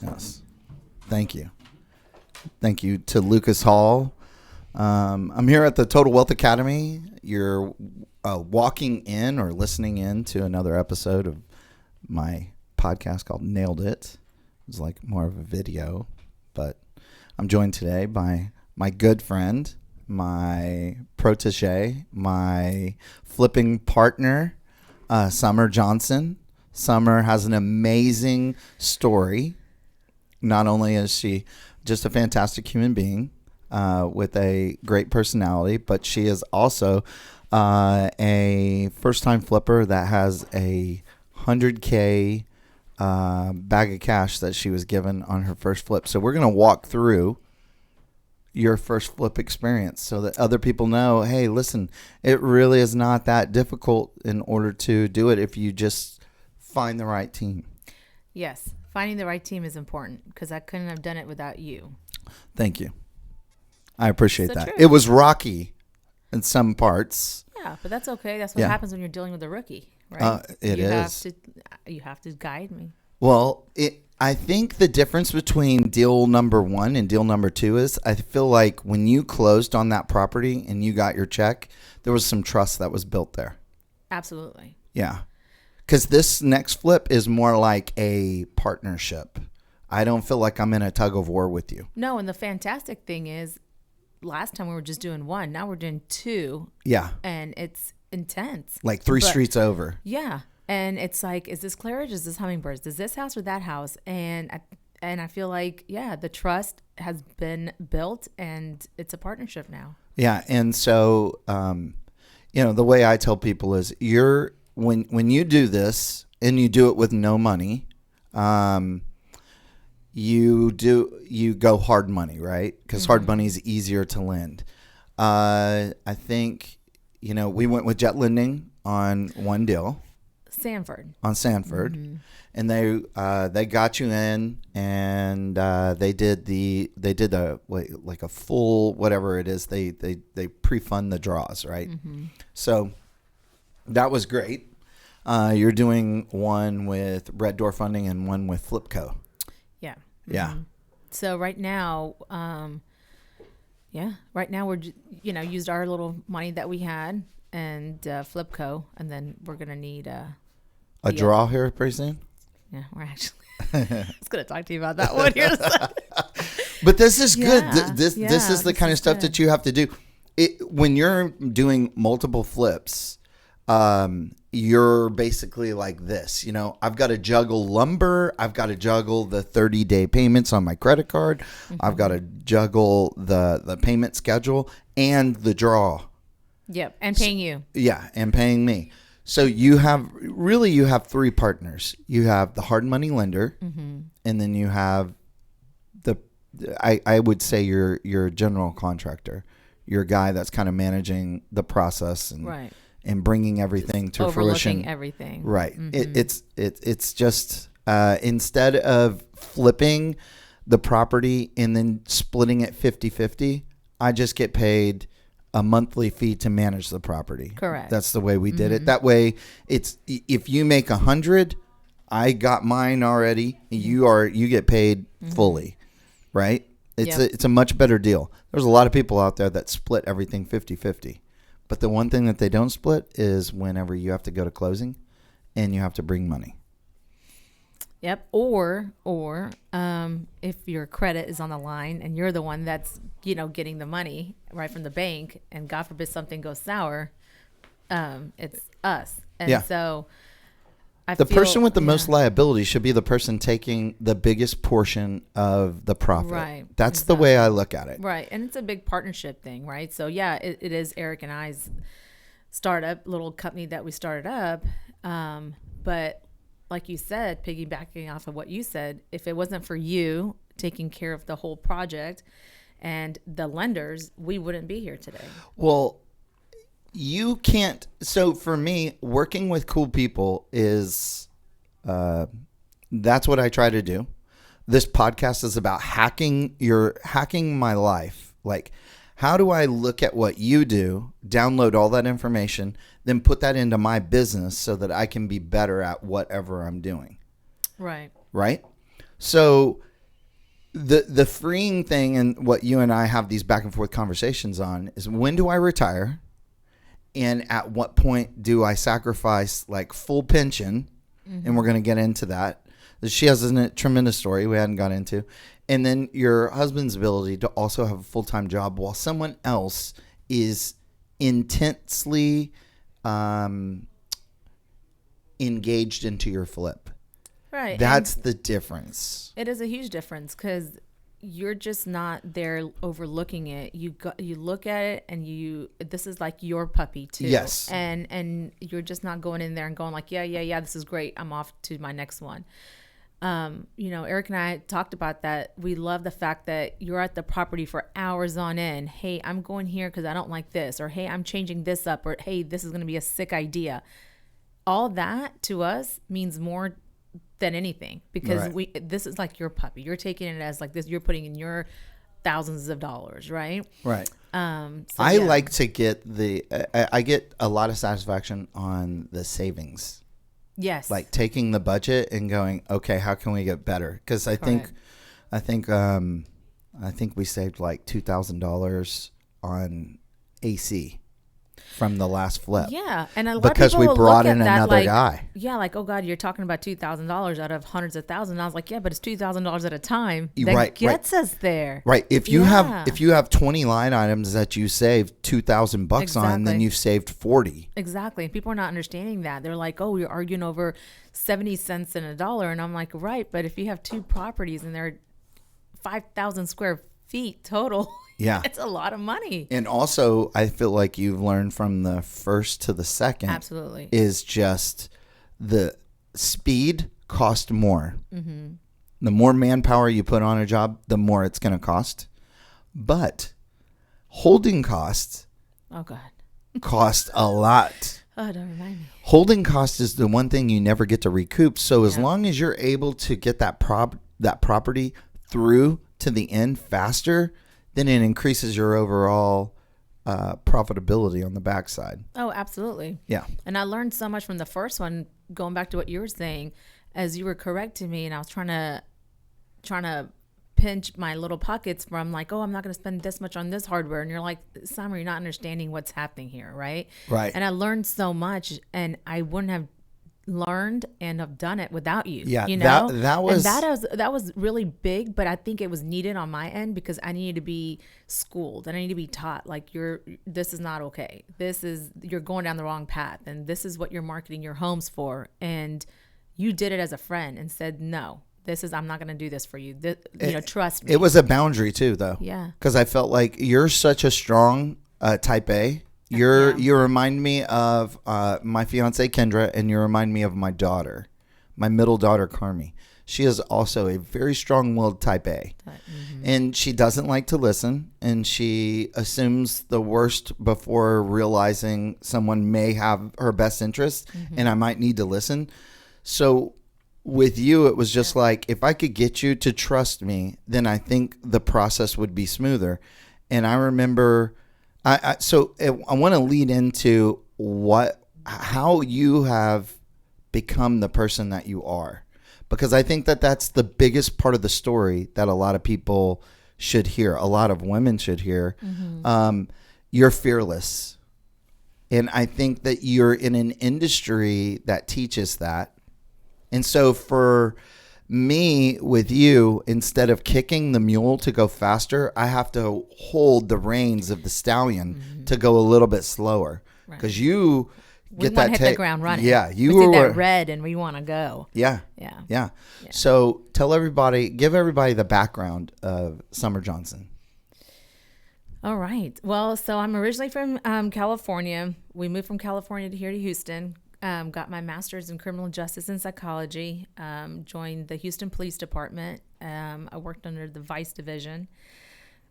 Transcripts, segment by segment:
Yes. Thank you. Thank you to Lucas Hall. I'm here at the Total Wealth Academy. You're walking in or listening in to another episode of my podcast called Nailed It. It's like more of a video, but I'm joined today by my good friend, my protege, my flipping partner, Samar Johnson. Samar has an amazing story. Not only is she just a fantastic human being with a great personality, but she is also a first-time flipper that has a $100K bag of cash that she was given on her first flip. So we're going to walk through your first flip experience so that other people know, hey, listen, it really is not that difficult in order to do it if you just find the right team. Yes. Finding the right team is important because I couldn't have done it without you. Thank you. I appreciate that. True. It was rocky in some parts. Yeah, but that's okay. That's what happens when you're dealing with a rookie, right? You have to guide me. Well, I think the difference between deal number 1 and deal number 2 is I feel like when you closed on that property and you got your check, there was some trust that was built there. Absolutely. Yeah. Because this next flip is more like a partnership. I don't feel like I'm in a tug of war with you. No, and the fantastic thing is last time we were just doing 1. Now we're doing 2. Yeah. And it's intense. Like 3 streets over. Yeah. And it's like, is this Claridge? Is this Hummingbirds? Is this house or that house? And I feel like, yeah, the trust has been built and it's a partnership now. Yeah. And so, the way I tell people is when you do this and you do it with no money, you go hard money, right? Because hard money is easier to lend. I think, we went with jet lending on one deal. Sanford. On Sanford. Mm-hmm. And they got you in and they did a full whatever it is. They pre-fund the draws, right? Mm-hmm. So that was great. You're doing one with Red Door Funding and one with Flipco. Yeah. Yeah. Mm-hmm. So right now, we're used our little money that we had and Flipco, and then we're gonna need a draw here pretty soon. Yeah, we're actually. I was gonna talk to you about that one here. But this is good. This is the kind of stuff that you have to do. When you're doing multiple flips, you're basically like this. I've got to juggle lumber. I've got to juggle the 30-day payments on my credit card. Mm-hmm. I've got to juggle the payment schedule and the draw. Yep, and paying you. Yeah, and paying me. So you have 3 partners. You have the hard money lender, mm-hmm. and then you have I would say your general contractor, your guy that's kind of managing the process and right. and bringing everything to fruition. Overlooking everything. Right. Mm-hmm. It's just instead of flipping the property and then splitting it 50-50, I just get paid a monthly fee to manage the property. Correct. That's the way we did it. That way, it's if you make 100, I got mine already. You get paid fully, right? It's a much better deal. There's a lot of people out there that split everything 50-50, but the one thing that they don't split is whenever you have to go to closing, and you have to bring money. Yep. Or if your credit is on the line and you're the one that's, getting the money right from the bank and God forbid something goes sour, it's us. And so the person with the most liability should be the person taking the biggest portion of the profit. Right. That's the way I look at it. Right. And it's a big partnership thing, right? So it is Eric and I's startup, little company that we started up. But like you said, piggybacking off of what you said, if it wasn't for you taking care of the whole project and the lenders, we wouldn't be here today. Well, you can't. So for me, working with cool people is, that's what I try to do. This podcast is about hacking my life. Like, how do I look at what you do, download all that information, then put that into my business so that I can be better at whatever I'm doing? Right. Right? So the freeing thing, and what you and I have these back and forth conversations on, is when do I retire, and at what point do I sacrifice like full pension, and we're going to get into that. She has a tremendous story we hadn't got into, and then your husband's ability to also have a full-time job while someone else is intensely engaged into your flip. Right. That's the difference. It is a huge difference because you're just not there overlooking it. You look at it and this is like your puppy too. Yes. And you're just not going in there and going like, yeah, this is great. I'm off to my next one. Eric and I talked about that. We love the fact that you're at the property for hours on end. Hey, I'm going here because I don't like this, or hey, I'm changing this up, or hey, this is going to be a sick idea. All that to us means more than anything, because this is like your puppy. You're taking it as like this. You're putting in your thousands of dollars, right? Right. I like to get I get a lot of satisfaction on the savings. Yes. Like taking the budget and going, okay, how can we get better? Because I think we saved like $2,000 on AC from the last flip. Yeah, and a lot because of people we brought look in at that another like, guy. Yeah, like, oh God, you're talking about $2,000 out of hundreds of thousands. I was like, yeah, but it's $2,000 at a time that gets us there. Right. If you have 20 line items that you saved $2,000 on, then you've saved 40. Exactly. And people are not understanding that. They're like, oh, you're arguing over 70 cents and a dollar, and I'm like, right, but if you have two properties and they're 5,000 square feet total. Yeah. It's a lot of money. And also, I feel like you've learned from the first to the second. Absolutely. Is just the speed cost more. Mm-hmm. The more manpower you put on a job, the more it's going to cost. But holding costs cost a lot. Oh, don't remind me. Holding cost is the one thing you never get to recoup. So as long as you're able to get that property through to the end faster, then it increases your overall profitability on the backside. Oh, absolutely. Yeah. And I learned so much from the first one, going back to what you were saying, as you were correcting me, and I was trying to pinch my little pockets from like, oh, I'm not going to spend this much on this hardware. And you're like, Samar, you're not understanding what's happening here, right? Right. And I learned so much, and I wouldn't have learned and have done it without you. Yeah, you know, that was really big, but I think it was needed on my end because I needed to be schooled and I need to be taught like this is not okay. You're going down the wrong path, and this is what you're marketing your homes for. And you did it as a friend and said, no, I'm not going to do this for you. Trust me. It was a boundary too, though. Yeah. Because I felt like you're such a strong type A. You remind me of my fiance Kendra, and you remind me of my daughter, my middle daughter Carmi. She is also a very strong-willed type A, and she doesn't like to listen, and she assumes the worst before realizing someone may have her best interest, and I might need to listen. So with you, it was just like, if I could get you to trust me, then I think the process would be smoother. And I remember... So I want to lead into how you have become the person that you are, because I think that that's the biggest part of the story that a lot of people should hear. A lot of women should hear. You're fearless. And I think that you're in an industry that teaches that. And so for me, with you, instead of kicking the mule to go faster, I have to hold the reins of the stallion to go a little bit slower, because you get that hit the ground running. Yeah, we see that red, and we want to go. Yeah. So give everybody the background of Samar Johnson. All right. Well, so I'm originally from California. We moved from California to here to Houston. Got my master's in criminal justice and psychology, joined the Houston Police Department. I worked under the Vice Division.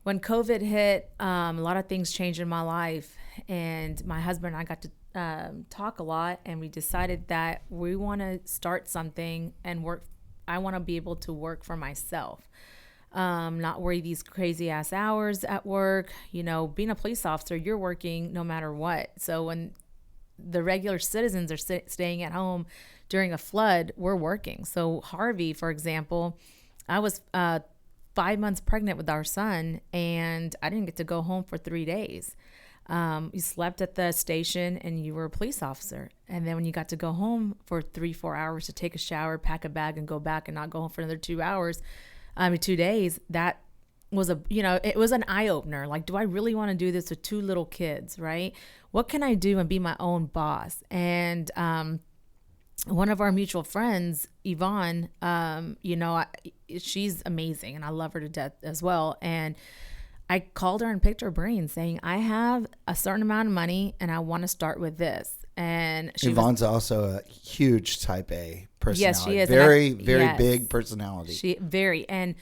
When COVID hit, a lot of things changed in my life, and my husband and I got to talk a lot, and we decided that we want to start something and work. I want to be able to work for myself, not worry these crazy ass hours at work. You know, being a police officer, you're working no matter what. So when the regular citizens are staying at home during a flood, we're working. So Harvey, for example, I was 5 months pregnant with our son, and I didn't get to go home for 3 days. You slept at the station and you were a police officer. And then when you got to go home for 3-4 hours to take a shower, pack a bag, and go back and not go home for another 2 hours, 2 days, that was it was an eye opener. Like, do I really want to do this with 2 little kids, right? What can I do and be my own boss? And, one of our mutual friends, Yvonne, she's amazing and I love her to death as well. And I called her and picked her brain saying, I have a certain amount of money and I want to start with this. And Yvonne's also a huge type A personality. Yes, she is. Very big personality. And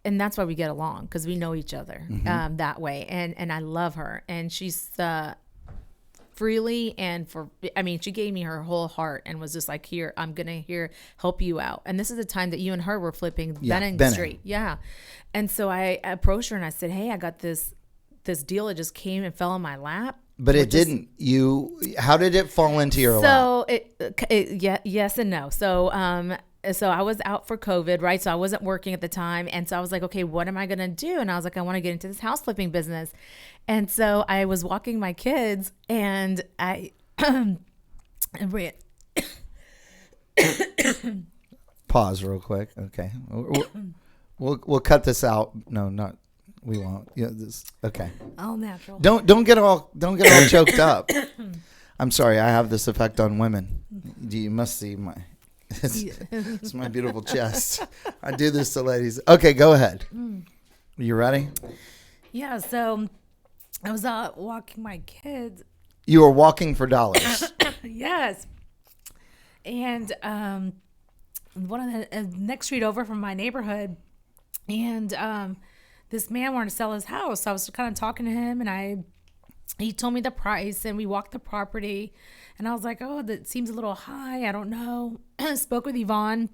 and that's why we get along, because we know each other that way. And I love her. And she's freely she gave me her whole heart and was just like, here, I'm gonna help you out. And this is the time that you and her were flipping Benning Street. Yeah. And so I approached her and I said, hey, I got this deal that just came and fell in my lap. But it didn't. How did it fall into your lap? So yes and no. So I was out for COVID, right? So I wasn't working at the time. And so I was like, okay, what am I going to do? And I was like, I want to get into this house flipping business. And so I was walking my kids and I, pause real quick. Okay. We'll cut this out. No, we won't. Yeah, okay. All natural. Don't get all choked up. I'm sorry. I have this effect on women. You must see it's my beautiful chest. I do this to ladies. Okay, go ahead. You ready? Yeah. So I was out walking my kids. You were walking for dollars. Yes. And one of the next street over from my neighborhood, and this man wanted to sell his house. So I was kind of talking to him, and he told me the price, and we walked the property, and I was like, oh, that seems a little high. I don't know. Spoke with Yvonne.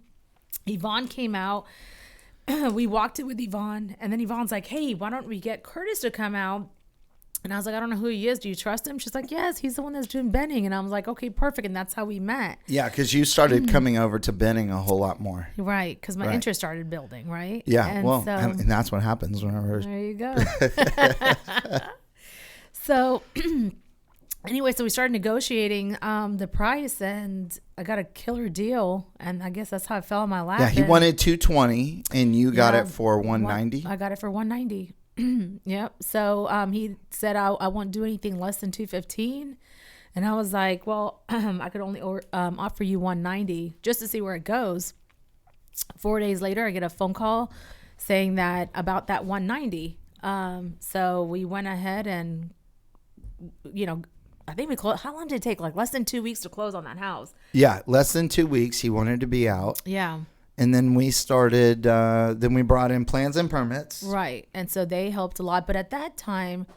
Yvonne came out. We walked it with Yvonne, and then Yvonne's like, hey, why don't we get Curtis to come out? And I was like, I don't know who he is. Do you trust him? She's like, yes, he's the one that's doing Benning. And I was like, okay, perfect. And that's how we met. Yeah, because you started coming over to Benning a whole lot more. Right, because my interest started building, right? Yeah, and that's what happens whenever. There you go. So anyway, so we started negotiating the price, and I got a killer deal. And I guess that's how it fell in my lap. Yeah, he wanted $220, and you got it for $190. I got it for $190. Yep. So he said I won't do anything less than $215, and I was like, well, I could only offer you $190 just to see where it goes. 4 days later, I get a phone call saying that about that $190. So we went ahead and, I think we closed. How long did it take? Like less than 2 weeks to close on that house. Yeah, less than 2 weeks. He wanted to be out. Yeah. And then we started, then we brought in plans and permits. Right. And so they helped a lot. But at that time,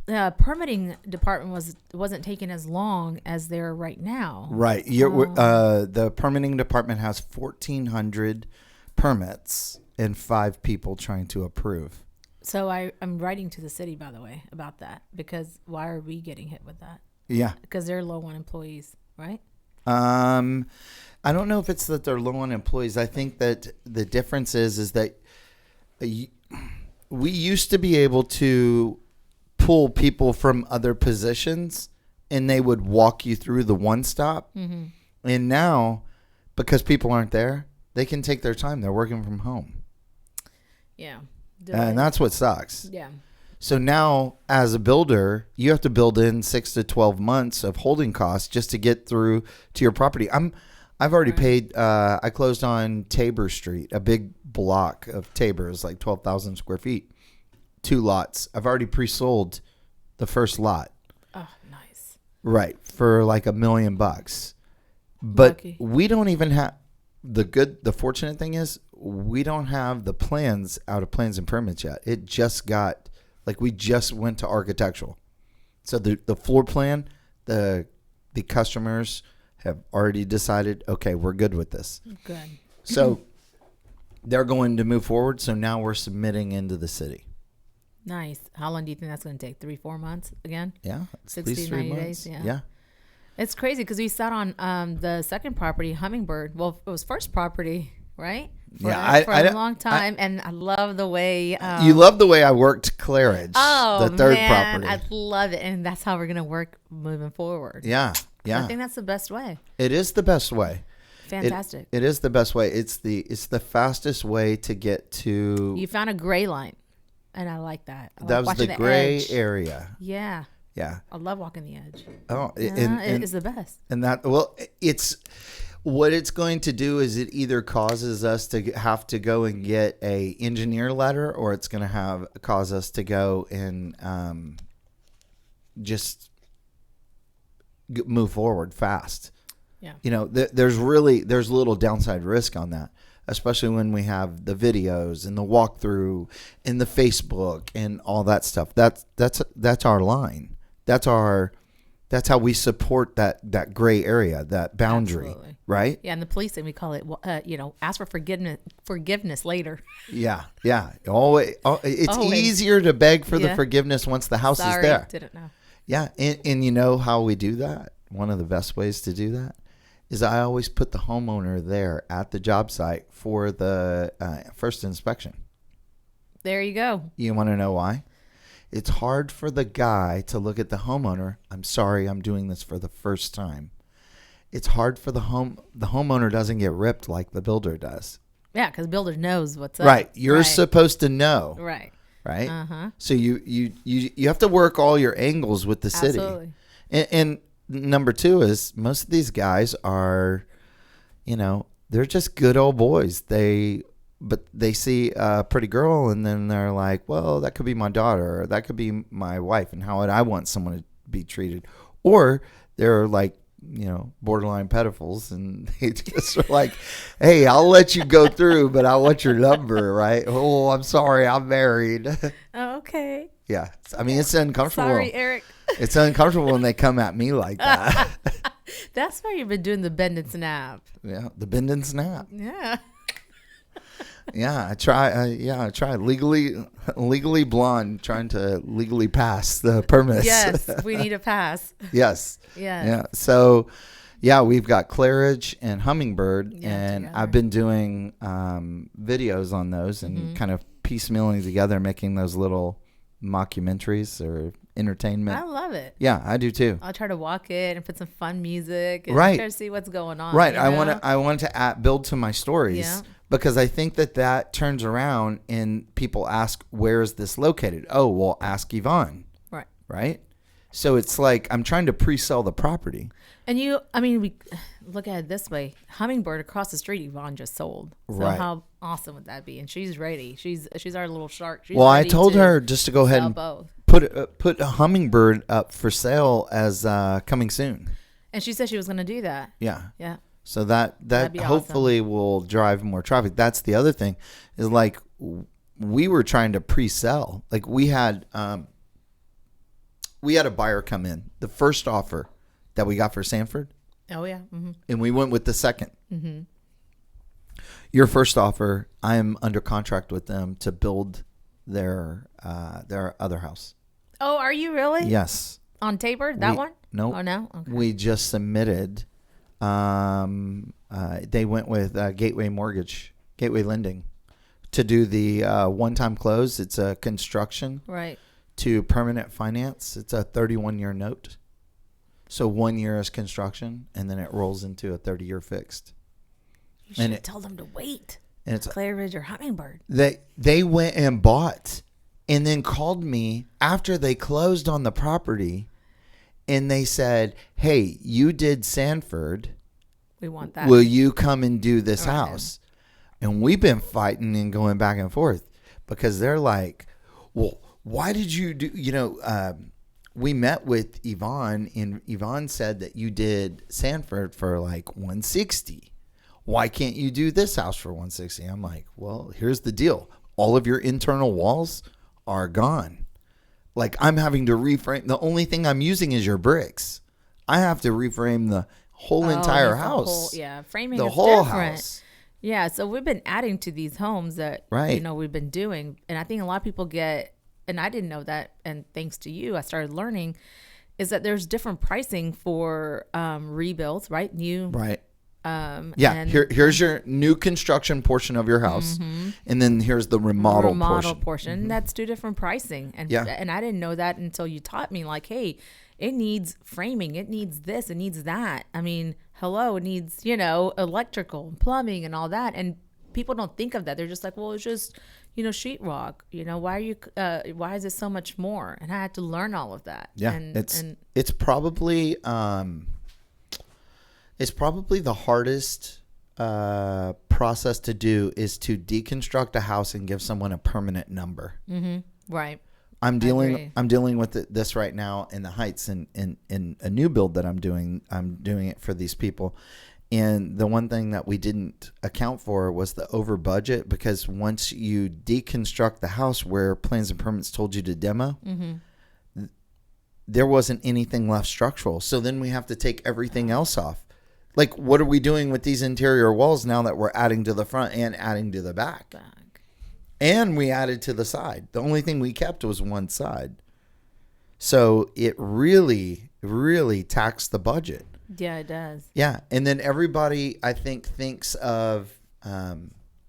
the permitting department wasn't taking as long as they're right now. Right. The permitting department has 1,400 permits and 5 people trying to approve. So I'm writing to the city, by the way, about that, because why are we getting hit with that? Yeah. Because they're low on employees, right? I don't know if it's that they're low on employees. I think that the difference is that we used to be able to pull people from other positions and they would walk you through the one stop. Mm-hmm. And now, because people aren't there, they can take their time. They're working from home. Yeah. And that's what sucks. Yeah. So now, as a builder, you have to build in 6 to 12 months of holding costs just to get through to your property. I've already paid. I closed on Tabor Street, a big block of Tabor, is like 12,000 square feet, 2 lots. I've already pre-sold the first lot. Oh, nice. Right, for like $1 million. But Lucky. We don't even have the fortunate thing is we don't have the plans out of plans and permits yet. It just got we just went to architectural. So the floor plan, the customers have already decided, okay, we're good with this. Good. So they're going to move forward. So now we're submitting into the city. Nice. How long do you think that's going to take? 3-4 months again? Yeah. 60, 90 days. Yeah. It's crazy because we sat on the second property, Hummingbird. Well, it was first property right? Yeah, For a long time, and I love the way you love the way I worked Claridge, oh the third man, property. I love it, and that's how we're gonna work moving forward. Yeah, I think that's the best way. It is the best way. Fantastic. It is the best way. It's the fastest way to get to. You found a gray line, and I like that. I That like was the watching gray edge. area. Yeah. Yeah. I love walking the edge. Oh, It is the best. And that, well, it's what it's going to do is it either causes us to have to go and get a engineer letter, or it's going to cause us to go and just move forward fast. Yeah. You know, there's little downside risk on that, especially when we have the videos and the walkthrough and the Facebook and all that stuff. That's our line. That's how we support that gray area, that boundary. Absolutely. Right? Yeah, and the policing, we call it, ask for forgiveness later. Yeah. Always, it's Always. easier to beg for the forgiveness once the house Sorry, is there. didn't know. Yeah, and you know how we do that? One of the best ways to do that is I always put the homeowner there at the job site for the first inspection. There you go. You want to know why? It's hard for the guy to look at the homeowner. I'm sorry, I'm doing this for the first time. It's hard for the homeowner doesn't get ripped like the builder does. Yeah, because builder knows what's up. Right. You're right. supposed to know. Right. Right. Uh-huh. So you have to work all your angles with the city. Absolutely. And number two is most of these guys are, they're just good old boys. But they see a pretty girl and then they're like, well, that could be my daughter, or that could be my wife, and how would I want someone to be treated? Or they're like, borderline pedophiles, and they just are like, hey, I'll let you go through, but I want your number, right? Oh, I'm sorry, I'm married. Oh, okay. Yeah. I mean, it's uncomfortable. Sorry, Eric. It's uncomfortable when they come at me like that. That's why you've been doing the bend and snap. Yeah, the bend and snap. Yeah. Yeah, I try legally blonde, trying to legally pass the permits. Yes, we need a pass. Yes. Yeah. Yeah. So, yeah, we've got Claridge and Hummingbird, and together. I've been doing videos on those and kind of piecemealing together, making those little mockumentaries or entertainment. I love it. Yeah, I do too. I'll try to walk it and put some fun music and Right. try to see what's going on. Right. you I know? want to build to my stories. Yeah. Because I think that turns around and people ask, where is this located? Oh, well, ask Yvonne. Right. Right? So it's like I'm trying to pre-sell the property. And we look at it this way. Hummingbird across the street, Yvonne just sold. So Right. how awesome would that be? And she's ready. She's our little shark. She's Well, I ready told to her just to go ahead sell and both. put a Hummingbird up for sale as coming soon. And she said she was going to do that. Yeah. Yeah. So that That'd be hopefully will drive more traffic. That's the other thing is like we were trying to pre-sell. Like we had a buyer come in, the first offer that we got for Sanford, Oh, yeah. Mm-hmm. and we went with the second. Mm-hmm. Your first offer, I am under contract with them to build their other house. Oh, are you really? Yes. On Tabor? That one? No. Oh, no? Okay. We just submitted. They went with Gateway Lending to do the one-time close. It's a construction Right. to permanent finance. It's a 31-year note. So 1 year is construction, and then it rolls into a 30-year fixed. You should have told them to wait. And it's Claridge or Hummingbird. they went and bought, and then called me after they closed on the property, and they said, "Hey, you did Sanford. We want that. Will you come and do this Okay. house?" And we've been fighting and going back and forth because they're like, "Well, why did you do?" We met with Yvonne, and Yvonne said that you did Sanford for like 160. Why can't you do this house for 160? I'm like, well, here's the deal. All of your internal walls are gone. Like I'm having to reframe. The only thing I'm using is your bricks. I have to reframe the whole entire house. Framing The is whole different. house. Yeah, so we've been adding to these homes that Right. we've been doing, and I think a lot of people get, and I didn't know that, and thanks to you, I started learning, is that there's different pricing for rebuilds, right? New Right. Yeah, and here's your new construction portion of your house, and then here's the remodel portion. That's two different pricing, and Yeah. and I didn't know that until you taught me. Like, hey, it needs framing, it needs this, it needs that. I mean, hello, it needs electrical and plumbing and all that, and people don't think of that. They're just like, well, it's just sheetrock. Why is it so much more? And I had to learn all of that. Yeah, and it's probably the hardest process to do is to deconstruct a house and give someone a permanent number. Right. I'm dealing with this right now in the Heights in a new build that I'm doing. I'm doing it for these people. And the one thing that we didn't account for was the over budget, because once you deconstruct the house where plans and permits told you to demo, there wasn't anything left structural. So then we have to take everything else off. Like, what are we doing with these interior walls now that we're adding to the front and adding to the back? And we added to the side. The only thing we kept was one side. So it really, really taxed the budget. Yeah, it does. Yeah. And then everybody, I think, thinks of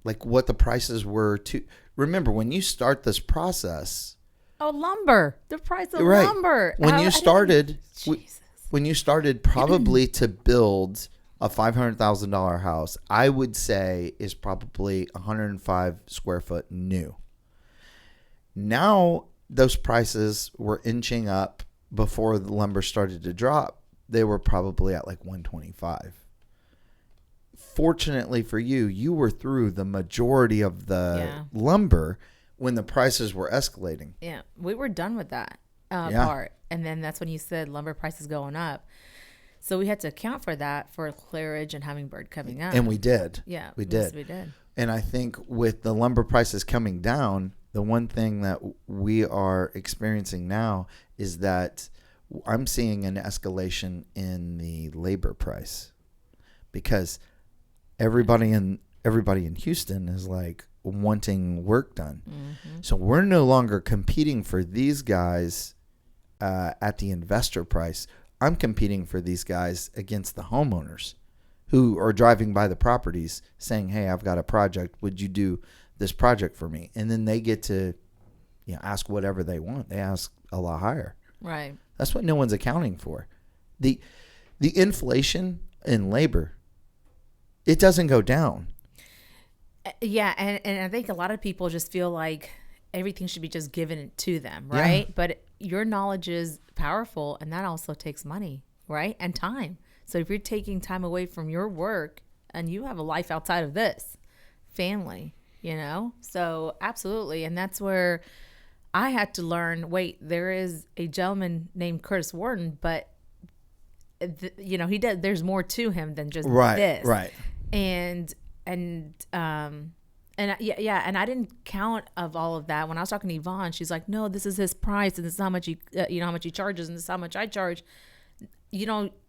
like what the prices were to. Remember, when you start this process. Oh, lumber. The price of right. lumber. When you started probably to build a $500,000 house, I would say is probably 105 square foot new. Now those prices were inching up before the lumber started to drop. They were probably at like 125. Fortunately for you, you were through the majority of the lumber when the prices were escalating. Yeah, we were done with that part. And then that's when you said lumber prices going up. So we had to account for that for clearage and hummingbird coming up. And we did. Yeah, we did. Yes, we did. And I think with the lumber prices coming down, the one thing that we are experiencing now is that I'm seeing an escalation in the labor price, because everybody in Houston is like wanting work done. So we're no longer competing for these guys at the investor price. I'm competing for these guys against the homeowners who are driving by the properties saying, hey, I've got a project. Would you do this project for me? And then they get to ask whatever they want. They ask a lot higher. Right. That's what no one's accounting for. The inflation in labor, it doesn't go down. Yeah, and I think a lot of people just feel like everything should be just given to them, right? Yeah. But your knowledge is powerful, and that also takes money, right? And time. So if you're taking time away from your work and you have a life outside of this, family, so absolutely. And that's where I had to learn, wait, there is a gentleman named Curtis Wharton, but there's more to him than just this. Right. And I didn't count of all of that. When I was talking to Yvonne, she's like, no, this is his price, and this is how much how much he charges, and this is how much I charge.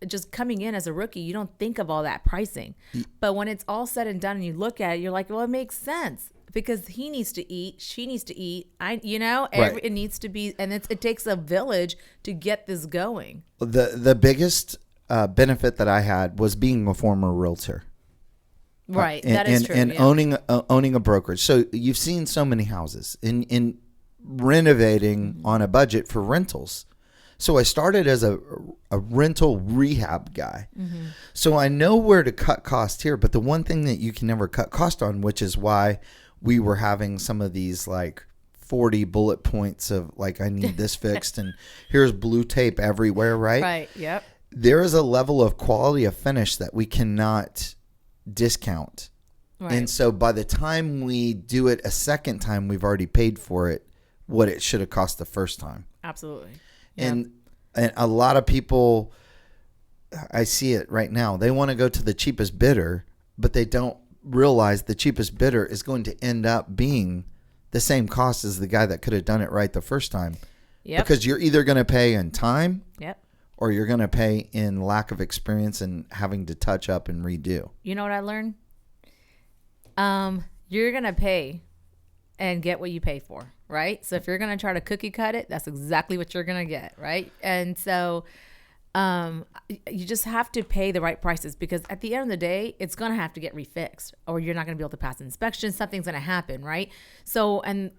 Just coming in as a rookie, you don't think of all that pricing. But when it's all said and done and you look at it, you're like, well, it makes sense, because he needs to eat, she needs to eat. It needs to be, and it takes a village to get this going. The biggest benefit that I had was being a former realtor. Right, that is true. And owning a brokerage. So you've seen so many houses in renovating on a budget for rentals. So I started as a rental rehab guy. So I know where to cut cost here, but the one thing that you can never cut cost on, which is why we were having some of these like 40 bullet points of like, I need this fixed and here's blue tape everywhere, right? Right, yep. There is a level of quality of finish that we cannot discount. Right. And so by the time we do it a second time, we've already paid for it what it should have cost the first time. Absolutely. And a lot of people, I see it right now, they want to go to the cheapest bidder, but they don't realize the cheapest bidder is going to end up being the same cost as the guy that could have done it right the first time. Yep. Because you're either going to pay in time, or you're going to pay in lack of experience and having to touch up and redo. You know what I learned? You're going to pay and get what you pay for, right? So if you're going to try to cookie cut it, that's exactly what you're going to get, right? And so You just have to pay the right prices, because at the end of the day, it's going to have to get refixed, or you're not going to be able to pass inspection. Something's going to happen, right? So, and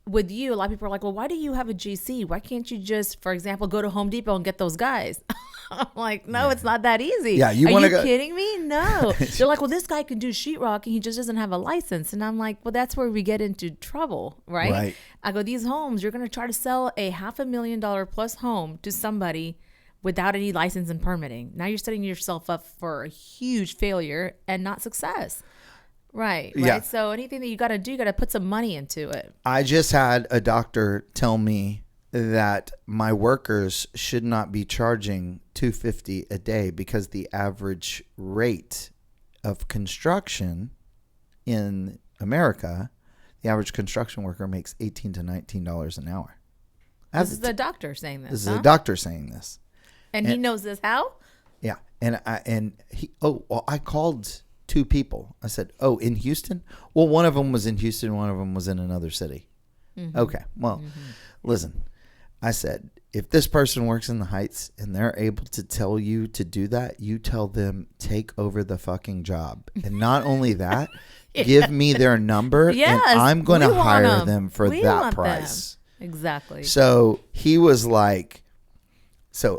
with you, a lot of people are like, well, why do you have a GC? Why can't you just, for example, go to Home Depot and get those guys? I'm like, no, it's not that easy. Yeah, Are you kidding me? No. They're like, well, this guy can do sheetrock and he just doesn't have a license. And I'm like, well, that's where we get into trouble, right? I go, these homes, you're going to try to sell a $500,000 plus home to somebody without any license and permitting. Now you're setting yourself up for a huge failure and not success. Right. Yeah. So anything that you got to do, you got to put some money into it. I just had a doctor tell me that my workers should not be charging $250 a day, because the average rate of construction in America, the average construction worker makes $18 to $19 an hour. This is the doctor saying this. This is a doctor saying this. And he knows this how? Yeah. I called 2 people. I said, oh, in Houston? Well, one of them was in Houston. One of them was in another city. Mm-hmm. Okay. Well, listen, I said, if this person works in the Heights and they're able to tell you to do that, you tell them, take over the fucking job. And not only that, give me their number, and I'm going to hire them for that price. Them. Exactly. So he was like,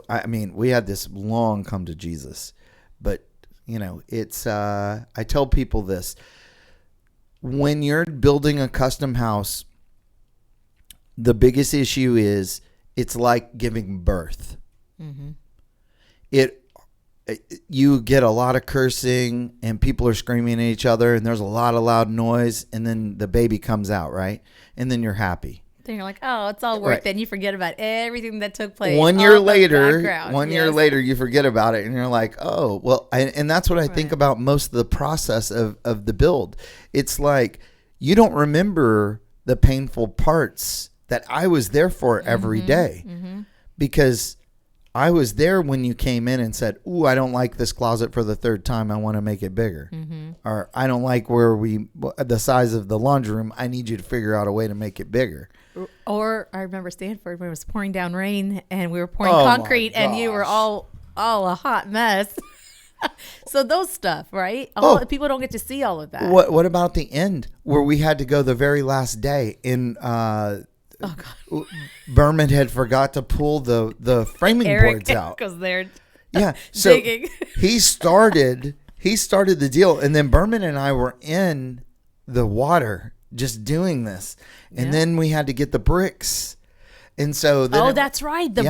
I mean, we had this long come to Jesus, but it's, I tell people this: when you're building a custom house, the biggest issue is it's like giving birth. Mm-hmm. You get a lot of cursing and people are screaming at each other and there's a lot of loud noise, and then the baby comes out, right? And then you're happy. Then you're like, oh, it's all worth it. And you forget about everything that took place. 1 year later, year later, you forget about it. And you're like, oh, well, and that's what I think about most of the process of the build. It's like, you don't remember the painful parts that I was there for every day, because I was there when you came in and said, ooh, I don't like this closet for the 3rd time. I want to make it bigger. Or I don't like the size of the laundry room. I need you to figure out a way to make it bigger. Or I remember Stanford when it was pouring down rain and we were pouring concrete and you were all a hot mess. So those stuff, right? People don't get to see all of that. What about the end where we had to go the very last day in Berman had forgot to pull the framing boards out because they're so digging. he started the deal, and then Berman and I were in the water just doing this, and then we had to get the bricks, and so then that's right, the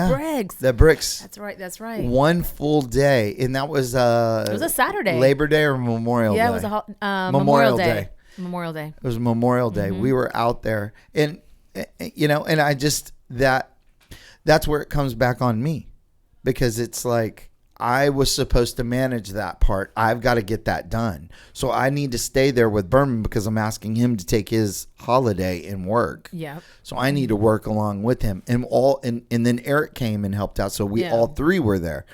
bricks. That's right. One full day, and that was it was a Saturday, Labor Day or Memorial Day. Yeah, it was a Memorial Day. Memorial Day. It was Memorial Day. We were out there, and and I just that's where it comes back on me, because it's like, I was supposed to manage that part. I've got to get that done. So I need to stay there with Berman because I'm asking him to take his holiday and work. Yeah. So I need to work along with him. And then Eric came and helped out. So we all 3 were there.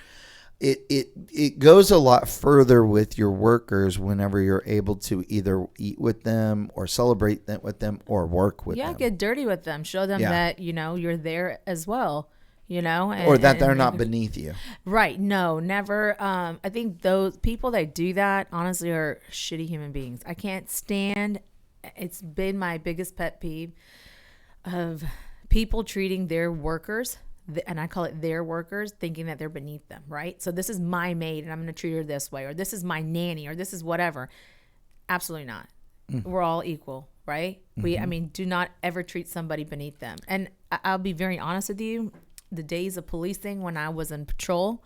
It goes a lot further with your workers whenever you're able to either eat with them or celebrate with them or work with them. Yeah, get dirty with them. Show them that, you're there as well. Or that they're not beneath you. Right. No, never. I think those people that do that, honestly, are shitty human beings. I can't stand, it's been my biggest pet peeve of people treating their workers, and I call it their workers, thinking that they're beneath them, right? So this is my maid and I'm going to treat her this way, or this is my nanny, or this is whatever. Absolutely not. We're all equal, right? Do not ever treat somebody beneath them. And I'll be very honest with you. The days of policing when I was in patrol,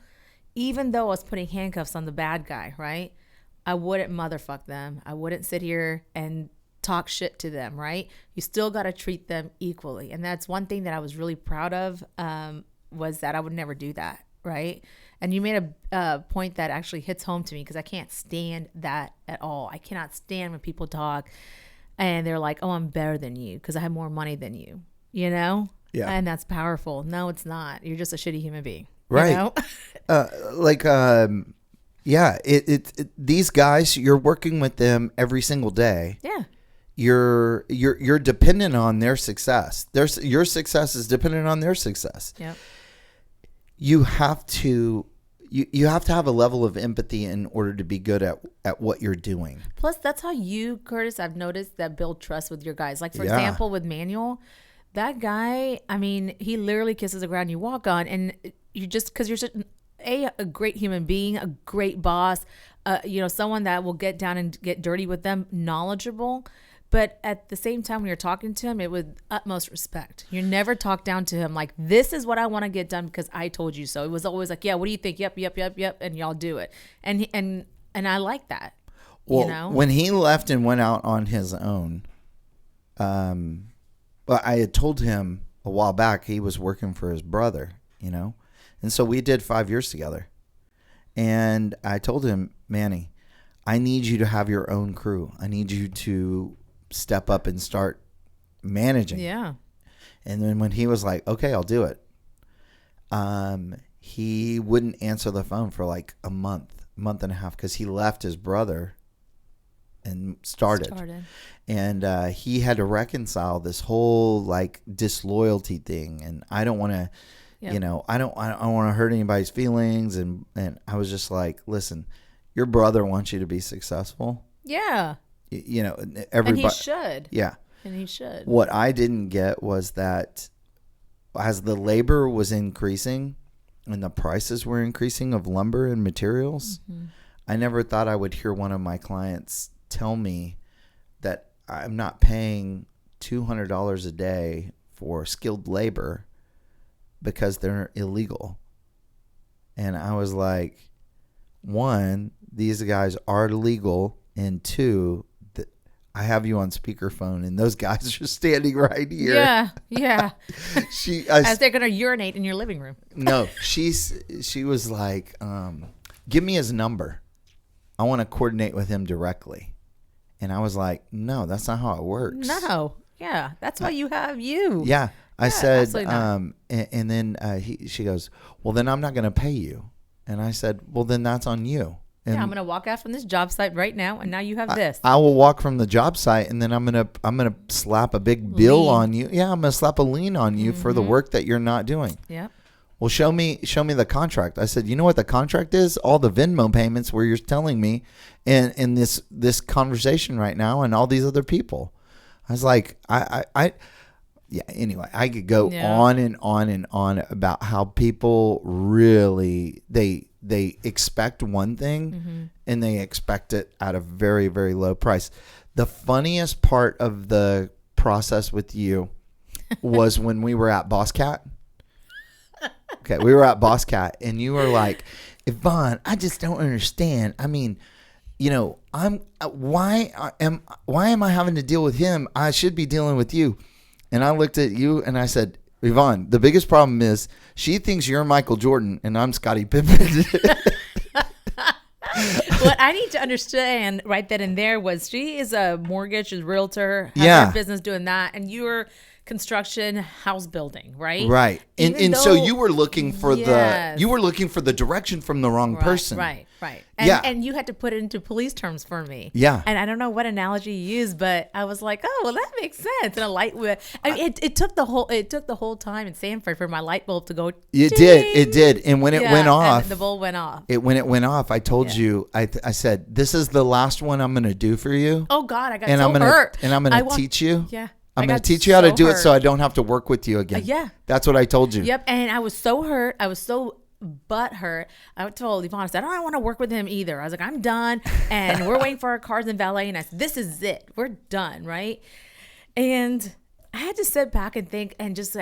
even though I was putting handcuffs on the bad guy, right? I wouldn't motherfuck them. I wouldn't sit here and talk shit to them, right? You still got to treat them equally. And that's one thing that I was really proud of, was that I would never do that, right? And you made a point that actually hits home to me, because I can't stand that at all. I cannot stand when people talk and they're like, oh, I'm better than you because I have more money than you, Yeah. And that's powerful. No, it's not. You're just a shitty human being. Right. These guys, you're working with them every single day. Yeah. You're dependent on their success. Your success is dependent on their success. Yep. you have to you have to have a level of empathy in order to be good at what you're doing. Plus, that's how you, Curtis, I've noticed that build trust with your guys. Like, for Yeah. example, with Manuel, that guy, I mean, he literally kisses the ground you walk on. And you just, because you're such a great human being, a great boss, someone that will get down and get dirty with them, knowledgeable. But at the same time, when you're talking to him, it with utmost respect. You never talk down to him like, this is what I want to get done because I told you so. It was always like, yeah, what do you think? Yep. And y'all do it. And I like that. Well, when he left and went out on his own, but I had told him a while back he was working for his brother, and so we did 5 years together. And I told him, Manny, I need you to have your own crew. I need you to step up and start managing. Yeah. And then when he was like, okay, I'll do it. He wouldn't answer the phone for like a month and a half because he left his brother and started. And he had to reconcile this whole like disloyalty thing. And I don't want to, I don't want to hurt anybody's feelings. And I was just like, listen, your brother wants you to be successful. Yeah. Everybody. And he should. Yeah. And he should. What I didn't get was that as the labor was increasing and the prices were increasing of lumber and materials, I never thought I would hear one of my clients tell me that I'm not paying $200 a day for skilled labor because they're illegal. And I was like, one, these guys are legal, and two, I have you on speakerphone, and those guys are standing right here. Yeah. As they're gonna urinate in your living room. No, she was like, give me his number. I want to coordinate with him directly. And I was like, no, that's not how it works. No. Yeah. That's why you have you. Yeah. I said, and then she goes, well, then I'm not going to pay you. And I said, well, then that's on you. And I'm going to walk out from this job site right now, and now you have this. I will walk from the job site, and then I'm gonna slap a big bill on you. Yeah, I'm gonna slap a lien on you for the work that you're not doing. Yeah. Well, show me the contract. I said, you know what the contract is? All the Venmo payments where you're telling me, and this conversation right now, and all these other people. I was like, yeah. Anyway, I could go on and on and on about how people really they expect one thing and they expect it at a very, very low price. The funniest part of the process with you was when we were at Boss Cat. Okay, we were at Boss Cat, and you were like, Yvonne, I just don't understand. I mean, why am I having to deal with him? I should be dealing with you. And I looked at you and I said, Yvonne, the biggest problem is she thinks you're Michael Jordan and I'm Scottie Pippen. What I need to understand right then and there was she is a mortgage realtor, has her business doing that, and you're construction, house building, right? Right. And so you were looking for the direction from the wrong person. Right. And you had to put it into police terms for me. Yeah. And I don't know what analogy you used, but I was like, oh, well, that makes sense. And a light it took the whole time in Sanford for my light bulb to go. It did. And when it went off, the bulb went off. When it went off, I told you, I said, this is the last one I'm going to do for you. Oh God, I got hurt. And I'm going to teach you. Yeah. I'm going to teach you how to do it so I don't have to work with you again. Yeah. That's what I told you. Yep. And I was so hurt. I was so butthurt. I told Yvonne, I said, I don't want to work with him either. I was like, I'm done. And we're waiting for our cars in valet. And I said, this is it. We're done. Right. And I had to sit back and think and just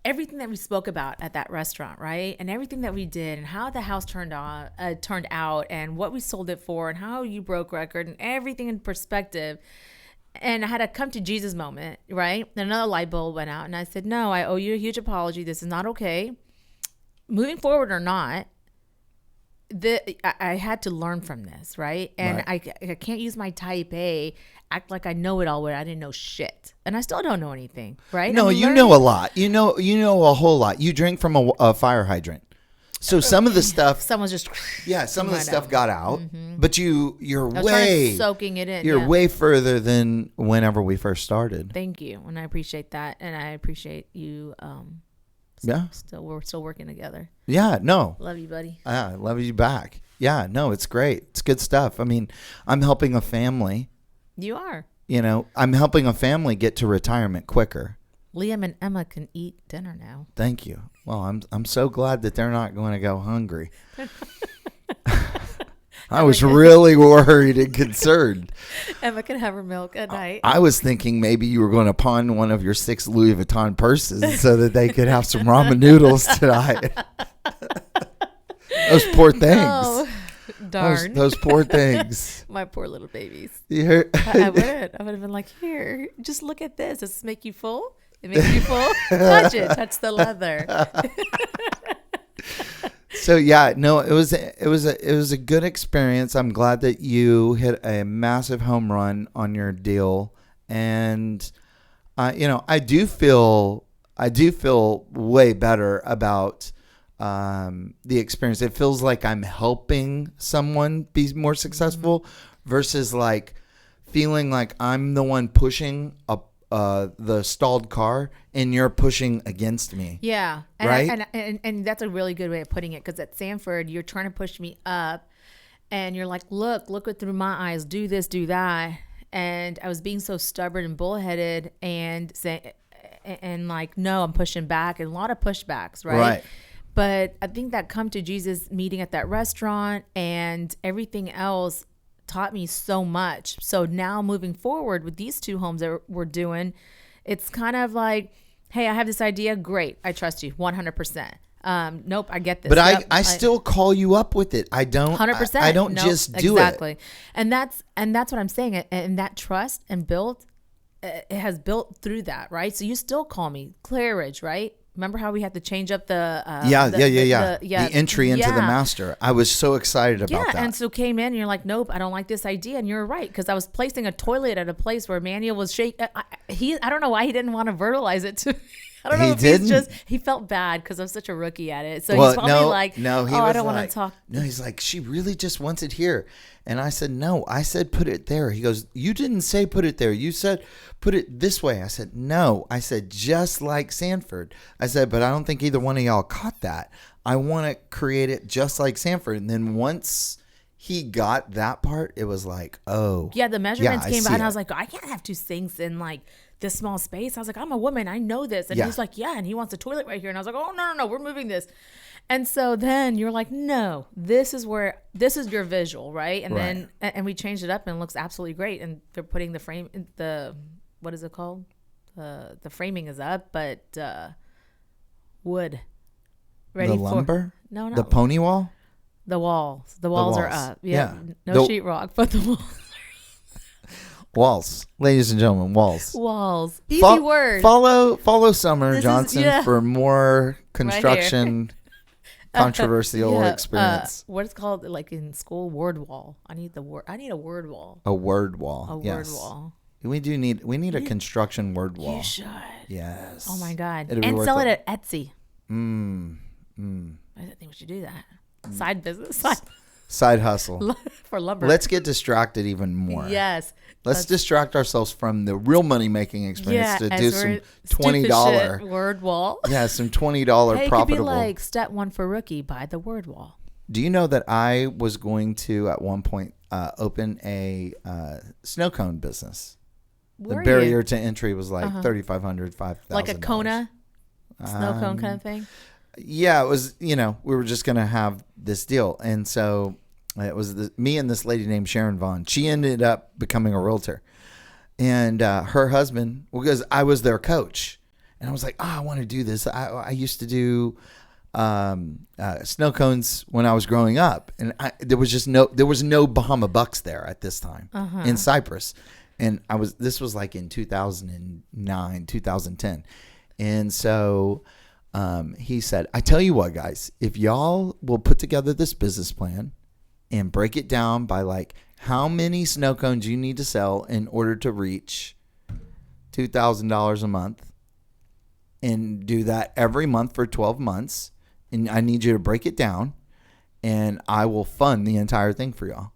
everything that we spoke about at that restaurant. Right. And everything that we did and how the house turned out and what we sold it for and how you broke record and everything in perspective. And I had a come to Jesus moment, right? And another light bulb went out. And I said, no, I owe you a huge apology. This is not okay. Moving forward or not, I had to learn from this, right? And right. I can't use my type A, act like I know it all where I didn't know shit. And I still don't know anything, right? No, you know a lot. You know a whole lot. You drink from a fire hydrant. So some of the stuff, someone's just some of the stuff got out, but you're soaking it in. You're way further than whenever we first started. Thank you, and I appreciate that, and I appreciate you Yeah. We're still working together. Yeah. No. Love you, buddy. I love you back. Yeah. No, it's great. It's good stuff. I mean, I'm helping a family. You are. I'm helping a family get to retirement quicker. Liam and Emma can eat dinner now. Thank you. Well, I'm so glad that they're not going to go hungry. I was really worried and concerned. Emma can have her milk at night. I was thinking maybe you were going to pawn one of your 6 Louis Vuitton purses so that they could have some ramen noodles tonight. Those poor things. Oh, darn. Those poor things. My poor little babies. I I would have been like, here, just look at this. Does this make you full? It makes you full? Touch it. Touch the leather. So yeah, no, it was a good experience. I'm glad that you hit a massive home run on your deal, and I do feel way better about the experience. It feels like I'm helping someone be more successful versus like feeling like I'm the one pushing the stalled car and you're pushing against me. Yeah. Right? And that's a really good way of putting it, because at Sanford, you're trying to push me up and you're like, look it through my eyes, do this, do that. And I was being so stubborn and bullheaded and saying, and like, no, I'm pushing back, and a lot of pushbacks, right? Right. But I think that come to Jesus meeting at that restaurant and everything else taught me so much. So now moving forward with these 2 homes that we're doing, it's kind of like, hey, I have this idea. Great. I trust you 100%. Nope, I get this. But yep, I still call you up with it. I don't 100%. I don't Nope, just do exactly. it. And that's what I'm saying. And that trust and built, it has built through that, right? So you still call me Claridge, right? Remember how we had to change up the entry into the master. I was so excited about that. And so came in and you're like, nope, I don't like this idea. And you're right, because I was placing a toilet at a place where Manuel was shaking. I don't know why he didn't want to verbalize it to me. I don't know if he felt bad because I'm such a rookie at it. So he's probably like, I don't want to talk. No, he's like, she really just wants it here. And I said, no, I said, put it there. He goes, you didn't say put it there. You said, put it this way. I said, no. I said, just like Sanford. I said, but I don't think either one of y'all caught that. I want to create it just like Sanford. And then once he got that part, it was like, oh. Yeah, the measurements came back and I was like, I can't have 2 sinks in like this small space. I was like, I'm a woman. I know this. And he's like, yeah. And he wants a toilet right here. And I was like, oh, no. We're moving this. And so then you're like, no, this is your visual, right? And then, and we changed it up and it looks absolutely great. And they're putting the frame, what is it called? The framing is up, but wood. Ready the lumber? No. The pony wall? The walls. The walls are up. Yeah. No sheetrock, but the walls. Walls, ladies and gentlemen, walls. Walls. Easy word. Follow Samar Johnson for more construction controversial experience. What is called, like in school, word wall. I need a word wall. A word wall. Word wall. We need a construction word wall. You should. Yes. Oh my God. And sell it at Etsy. I think we should do that. Side business. Side hustle. For lumber. Let's get distracted even more. Yes. Let's distract ourselves from the real money making experience to do some $20 word wall. Yeah, some $20 hey, profitable. It could be like step 1 for rookie, buy the word wall. Do you know that I was going to at one point open a snow cone business? The barrier to entry was like $3,500, $5,000. Like a Kona snow cone kind of thing? Yeah, it was, we were just going to have this deal. And so it was me and this lady named Sharon Vaughn. She ended up becoming a realtor. And her husband, because I was their coach. And I was like, I want to do this. I used to do snow cones when I was growing up. And there was no Bahama Bucks there at this time in Cyprus. And this was like in 2009, 2010. And so he said, I tell you what, guys, if y'all will put together this business plan and break it down by like how many snow cones you need to sell in order to reach $2,000 a month, and do that every month for 12 months, and I need you to break it down, and I will fund the entire thing for y'all.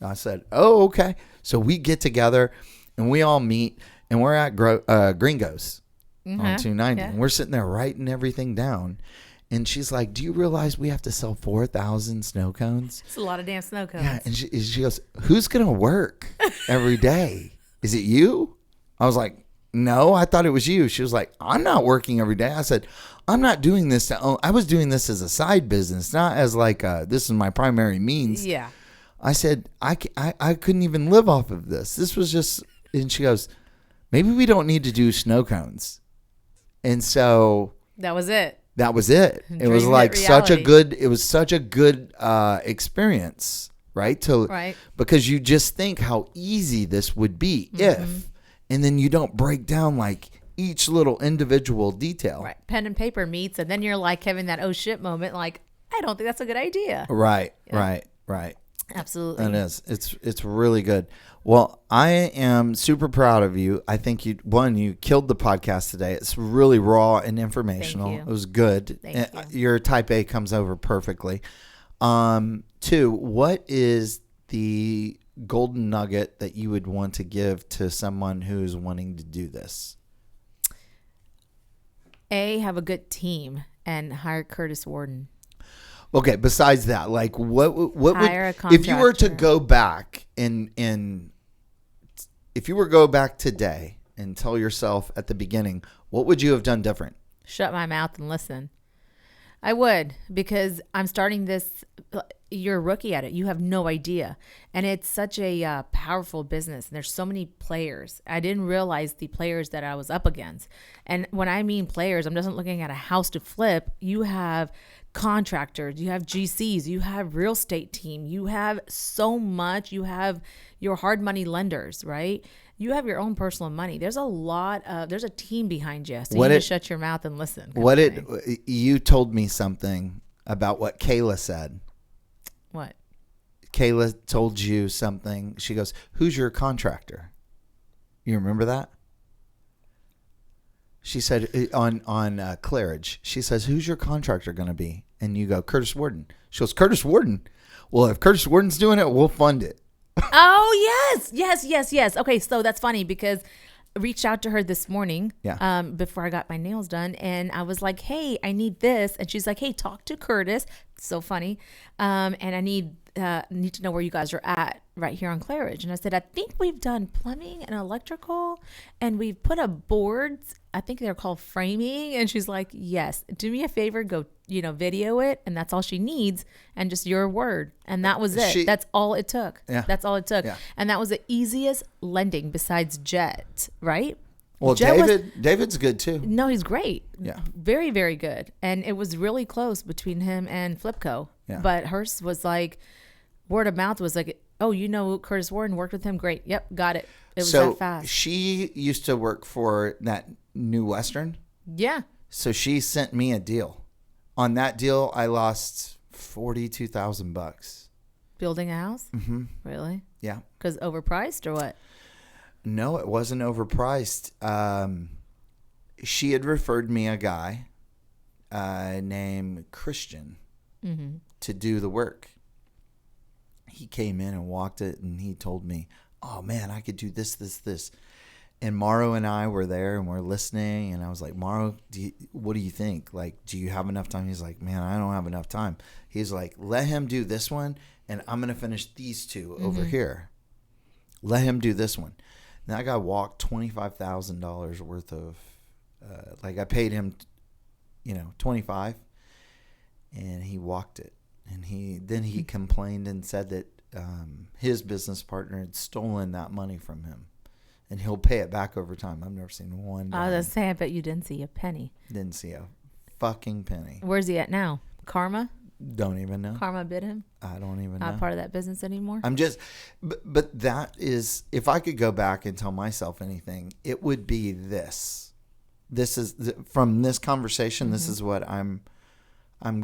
I said, oh, okay. So we get together and we all meet, and we're at Gringos. on 290. Yeah. And we're sitting there writing everything down. And she's like, do you realize we have to sell 4,000 snow cones? It's a lot of damn snow cones. Yeah. And she goes, who's going to work every day? Is it you? I was like, no, I thought it was you. She was like, I'm not working every day. I said, I'm not doing this to own. I was doing this as a side business, not as like, this is my primary means. Yeah. I said, I couldn't even live off of this. This was just, and she goes, maybe we don't need to do snow cones. And so That was it. that was it. It was like such a good experience, right? Right. Because you just think how easy this would be if, and then you don't break down like each little individual detail. Right. Pen and paper meets, and then you're like having that oh shit moment. Like, I don't think that's a good idea. Right. Yeah. Right. Absolutely. It is. It's really good. Well, I am super proud of you. I think you killed the podcast today. It's really raw and informational. Thank you. It was good. Thank you. Your type A comes over perfectly. 2, what is the golden nugget that you would want to give to someone who's wanting to do this? Have a good team and hire Curtis Warden. Okay, besides that, like what Hire a would, if you were to contractor. go back if you were to go back today and tell yourself at the beginning, what would you have done different? Shut my mouth and listen. I would, because I'm starting this. You're a rookie at it. You have no idea. And it's such a powerful business. And there's so many players. I didn't realize the players that I was up against. And when I mean players, I'm just looking at a house to flip. You have contractors, you have GCs, you have real estate team, you have so much. You have your hard money lenders, right? You have your own personal money. There's a team behind you. So you need to shut your mouth and listen. You told me something about what Kayla said. What? Kayla told you something. She goes, who's your contractor? You remember that? She said on Claridge, she says, who's your contractor going to be? And you go, Curtis Warden. She goes, Curtis Warden? Well, if Curtis Warden's doing it, we'll fund it. Oh, yes. Okay, so that's funny because I reached out to her this morning before I got my nails done. And I was like, hey, I need this. And she's like, hey, talk to Curtis. So funny. And I need to know where you guys are at right here on Claridge. And I said, I think we've done plumbing and electrical and we've put up boards. I think they're called framing. And she's like, yes, do me a favor, go, video it. And that's all she needs. And just your word. And that was it. That's all it took. Yeah. That's all it took. Yeah. And that was the easiest lending besides Jet, right? Well, Jet David's good too. No, he's great. Yeah. Very, very good. And it was really close between him and Flipco. Yeah. But hers was like, word of mouth was like, oh, Curtis Warden, worked with him. Great. Yep. Got it. It was that fast. She used to work for that New Western. Yeah. So she sent me a deal. On that deal, I lost $42,000. Building a house? Mm-hmm. Really? Yeah. Because overpriced or what? No, it wasn't overpriced. She had referred me a guy named Christian to do the work. He came in and walked it, and he told me, oh, man, I could do this, this, this. And Mauro and I were there, and we're listening, and I was like, Mauro, what do you think? Like, do you have enough time? He's like, man, I don't have enough time. He's like, let him do this one, and I'm going to finish these two over here. Let him do this one. And that guy walked $25,000 worth of, I paid him, $25,000, and he walked it. And he complained and said that his business partner had stolen that money from him, and he'll pay it back over time. I've never seen one dime. I was going to say, I bet you didn't see a penny. Didn't see a fucking penny. Where's he at now? Karma? Don't even know. Karma bid him? I don't even know. Not part of that business anymore? I'm just, but that is, if I could go back and tell myself anything, it would be this. This is, from this conversation, this is what I'm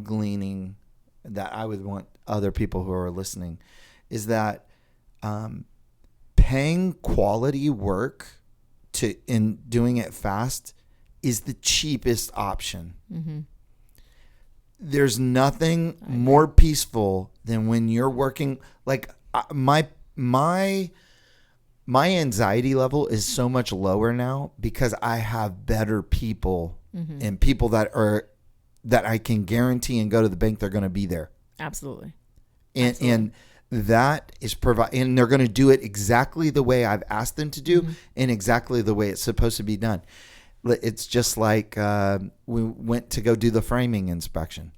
gleaning that I would want other people who are listening, is that paying quality work in doing it fast is the cheapest option. There's nothing more peaceful than when you're working. Like my my anxiety level is so much lower now because I have better people and people that I can guarantee and go to the bank they're going to be there. Absolutely. And that is and they're going to do it exactly the way I've asked them to do and exactly the way it's supposed to be done. It's just like we went to go do the framing inspection.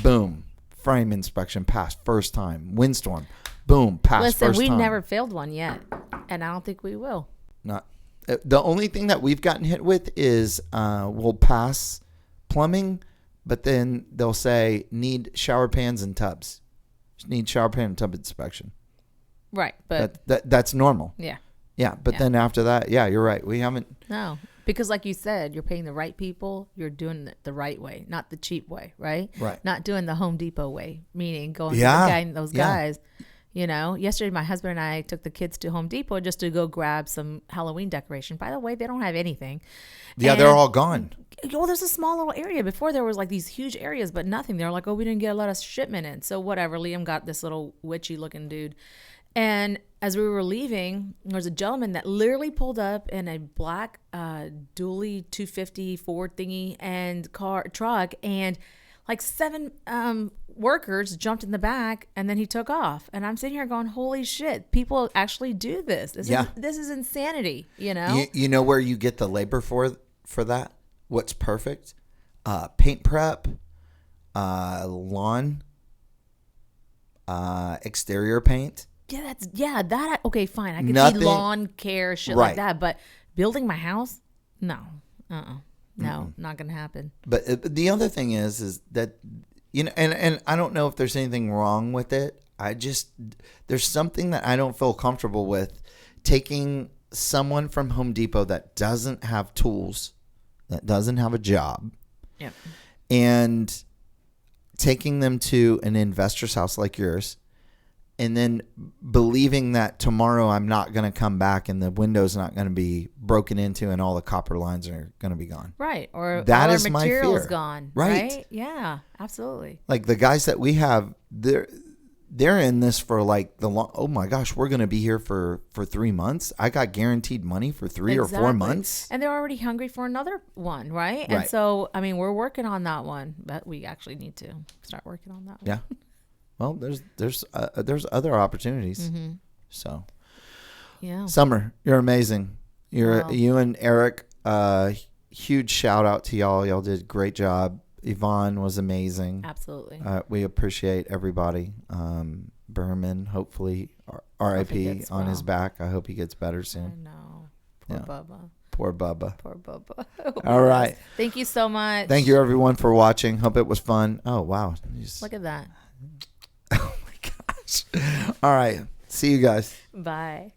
Boom. Frame inspection passed first time. Windstorm. Boom. Passed Listen, first time. we never failed one yet. And I don't think we will. Not the only thing that we've gotten hit with is we'll pass plumbing, but then they'll say need shower pans and tubs. Just need shower pan and tub inspection. Right, but that's normal. Yeah. Yeah, but then after that, yeah, you're right. We haven't. No, because like you said, you're paying the right people. You're doing it the right way, not the cheap way, right? Right. Not doing the Home Depot way, meaning going to the guy and those guys. You know, yesterday my husband and I took the kids to Home Depot just to go grab some Halloween decoration. By the way, they don't have anything. Yeah, and, they're all gone. Well, there's a small little area. Before there was like these huge areas, but nothing. They're like, oh, we didn't get a lot of shipment in. So whatever. Liam got this little witchy looking dude. And as we were leaving, there was a gentleman that literally pulled up in a black dually 250 Ford thingy and truck, and like 7 workers jumped in the back, and then he took off. And I'm sitting here going, holy shit, people actually do this. This is insanity, you know? You know where you get the labor for that? What's perfect? Paint prep, lawn, exterior paint. Okay, fine. I can see lawn care, shit like that. But building my house? No. No, not going to happen. But the other thing is that, you know, and I don't know if there's anything wrong with it. There's something that I don't feel comfortable with taking someone from Home Depot that doesn't have tools, that doesn't have a job, and taking them to an investor's house like yours, and then believing that tomorrow I'm not going to come back and the window's not going to be broken into and all the copper lines are going to be gone. Right. Or that all is our my materials fear. Gone. Right. Yeah, absolutely. Like the guys that we have, they're in this for like oh my gosh, we're going to be here for 3 months. I got guaranteed money for 3 or 4 months. And they're already hungry for another one, right? And so, I mean, we're working on that one, but we actually need to start working on that one. Yeah. Well, there's other opportunities. So, yeah. Summer, you're amazing. You and Eric. Huge shout out to y'all. Y'all did a great job. Yvonne was amazing. Absolutely. We appreciate everybody. Berman, hopefully, R.I.P. on his back. I hope he gets better soon. I know. Poor Bubba. Poor Bubba. Poor Bubba. All right. Thank you so much. Thank you, everyone, for watching. Hope it was fun. Oh, wow. Look at that. Oh, my gosh. All right. See you guys. Bye.